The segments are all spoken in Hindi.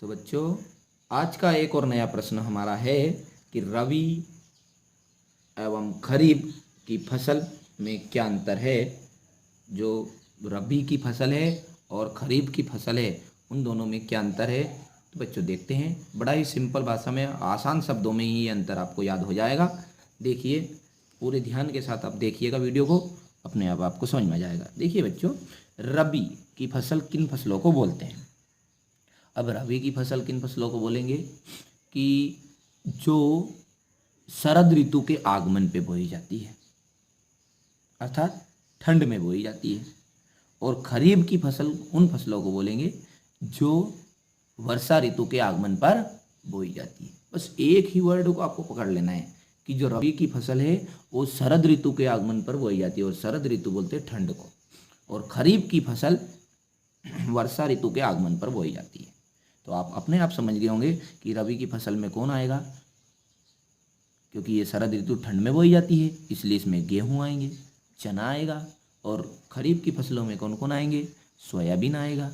तो बच्चों आज का एक और नया प्रश्न हमारा है कि रबी एवं खरीफ की फसल में क्या अंतर है। जो रबी की फसल है और खरीफ की फसल है उन दोनों में क्या अंतर है। तो बच्चों देखते हैं, बड़ा ही सिंपल भाषा में आसान शब्दों में ही ये अंतर आपको याद हो जाएगा। देखिए पूरे ध्यान के साथ आप देखिएगा वीडियो को, अपने आप आपको समझ में आ जाएगा। देखिए बच्चों, रबी की फसल किन फसलों को बोलते हैं। अब रबी की फसल किन फसलों को बोलेंगे कि जो शरद ऋतु के आगमन पे बोई जाती है, अर्थात ठंड में बोई जाती है। और खरीफ की फसल उन फसलों को बोलेंगे जो वर्षा ऋतु के आगमन पर बोई जाती है। बस एक ही वर्ड को आपको पकड़ लेना है कि जो रबी की फसल है वो शरद ऋतु के आगमन पर बोई जाती है, और शरद ऋतु बोलते हैं ठंड को। और खरीफ की फसल वर्षा ऋतु के आगमन पर बोई जाती है। तो आप अपने आप समझ गए होंगे कि रबी की फसल में कौन आएगा, क्योंकि ये शरद ऋतु ठंड में बोई जाती है इसलिए इसमें गेहूँ आएंगे, चना आएगा। और खरीफ की फसलों में कौन कौन आएंगे, सोयाबीन आएगा,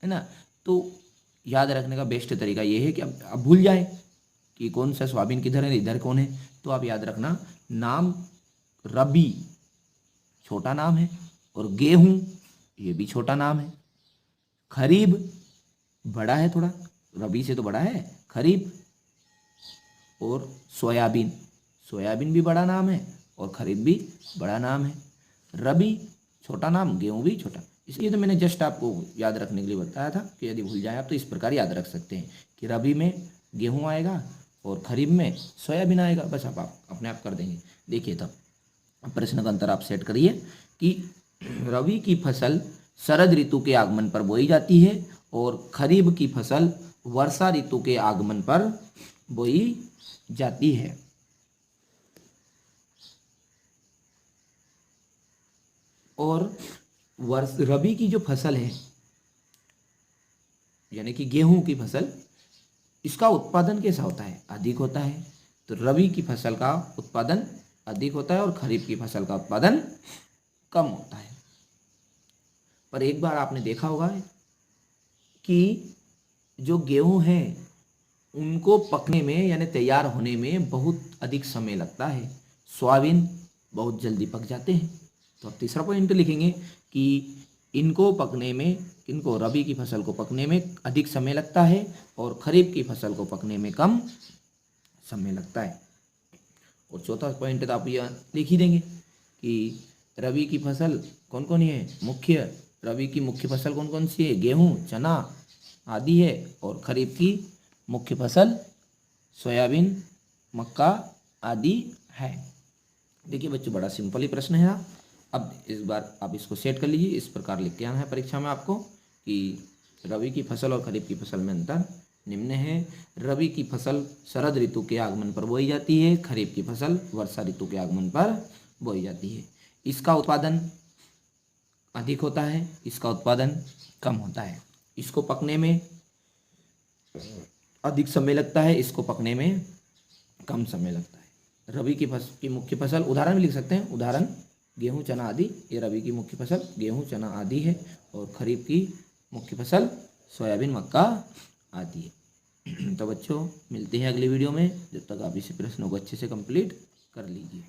है ना। तो याद रखने का बेस्ट तरीका ये है कि अब भूल जाए कि कौन सा सोयाबीन किधर है इधर कौन है, तो आप याद रखना नाम रबी छोटा नाम है और गेहूँ ये भी छोटा नाम है। खरीफ बड़ा है थोड़ा, रबी से तो बड़ा है खरीफ। और सोयाबीन, सोयाबीन भी बड़ा नाम है और खरीफ भी बड़ा नाम है। रबी छोटा नाम, गेहूँ भी छोटा। इसलिए तो मैंने जस्ट आपको याद रखने के लिए बताया था कि यदि भूल जाए आप तो इस प्रकार याद रख सकते हैं कि रबी में गेहूँ आएगा और खरीफ में सोयाबीन आएगा। बस आप अपने आप कर देंगे। देखिए तब प्रश्न का अंतर आप सेट करिए कि रबी की फसल शरद ऋतु के आगमन पर बोई जाती है और खरीफ की फसल वर्षा ऋतु के आगमन पर बोई जाती है। और रबी की जो फसल है यानी कि गेहूं की फसल, इसका उत्पादन कैसा होता है, अधिक होता है। तो रबी की फसल का उत्पादन अधिक होता है और खरीफ की फसल का उत्पादन कम होता है। पर एक बार आपने देखा होगा कि जो गेहूं है उनको पकने में यानी तैयार होने में बहुत अधिक समय लगता है, सोयाबीन बहुत जल्दी पक जाते हैं। तो अब तीसरा पॉइंट लिखेंगे कि इनको पकने में, इनको रबी की फसल को पकने में अधिक समय लगता है और खरीफ की फसल को पकने में कम समय लगता है। और चौथा पॉइंट तो आप यह लिख ही देंगे कि रबी की फसल कौन कौन है, मुख्य रबी की मुख्य फसल कौन कौन सी है, गेहूँ, चना आदि है। और खरीफ की मुख्य फसल सोयाबीन, मक्का आदि है। देखिए बच्चों बड़ा सिंपल ही प्रश्न है। अब इस बार आप इसको सेट कर लीजिए। इस प्रकार लिख के आना है परीक्षा में आपको कि रबी की फसल और खरीफ की फसल में अंतर निम्न है। रबी की फसल शरद ऋतु के आगमन पर बोई जाती है, खरीफ की फसल वर्षा ऋतु के आगमन पर बोई जाती है। इसका उत्पादन अधिक होता है, इसका उत्पादन कम होता है। इसको पकने में अधिक समय लगता है, इसको पकने में कम समय लगता है। रबी की मुख्य फसल उदाहरण भी लिख सकते हैं, उदाहरण गेहूँ, चना आदि। ये रबी की मुख्य फसल गेहूँ, चना आदि है और खरीफ की मुख्य फसल सोयाबीन, मक्का आदि है। तो बच्चों मिलते हैं अगली वीडियो में, जब तक आप इसी प्रश्नों को अच्छे से कंप्लीट कर लीजिए।